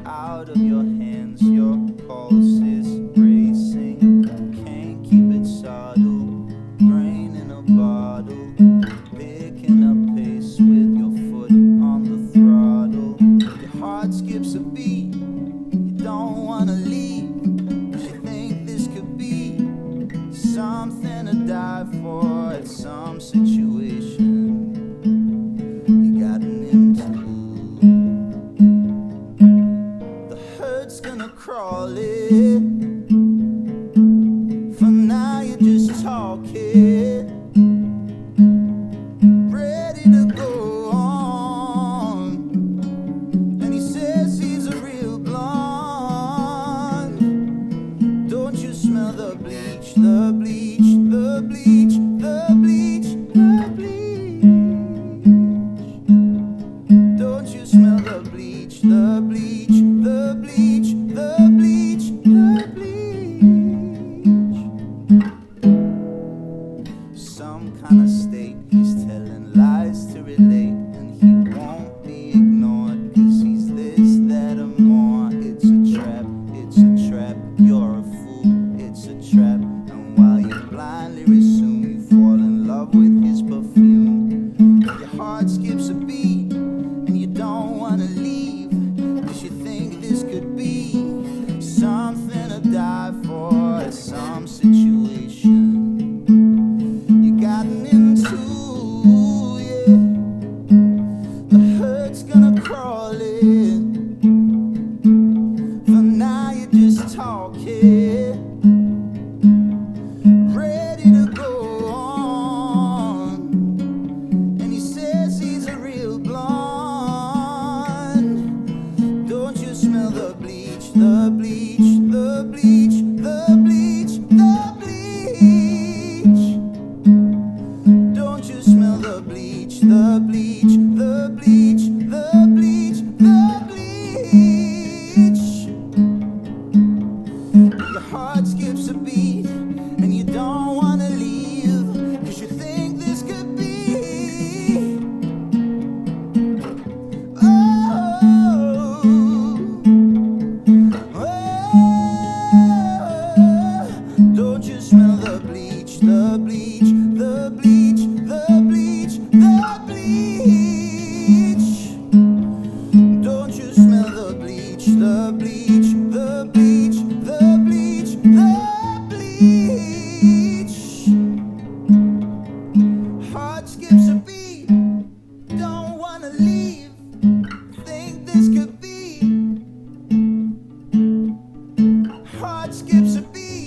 out of your hands. Your pulse is racing, can't keep it subtle. Brain in a bottle, picking up pace with your foot on the throttle. Your heart skips a beat, you don't wanna leave, 'cause you think this could be something to die for at some situation you gotten into. The hurt's gonna crawl in. For now you're just talking, ready to go on. And he says he's a real blonde. Don't you smell the bleach, the bleach, the bleach, the bleach, the bleach? Don't you smell the bleach, the bleach, the bleach, the bleach, the bleach? Some kind of state, he's telling lies to relate, and he won't be ignored, 'cause he's this, that, and more. It's a trap, it's a trap, you're a fool, it's a trap. And while you blindly assume you fall in love with his perfume, your heart skips a beat and you don't wanna leave, 'cause you think this could be something to die for at some situation you gotten into, yeah. The hurt's gonna crawl in. For now you're just talking, ready to go on. And he says he's a real blonde. Don't you smell the bleach, the bleach, the bleach, the bleach, the bleach? Don't you smell the bleach, the bleach, the bleach, the bleach, the bleach? Your heart skips a beat and you don't wanna leave, 'cause you think this could be don't you smell the bleach, the bleach, the bleach, the bleach, the bleach? Don't you smell the bleach, the bleach, the bleach, the bleach, the bleach? Heart skips a beat, don't wanna leave, think this could be. Heart skips a beat.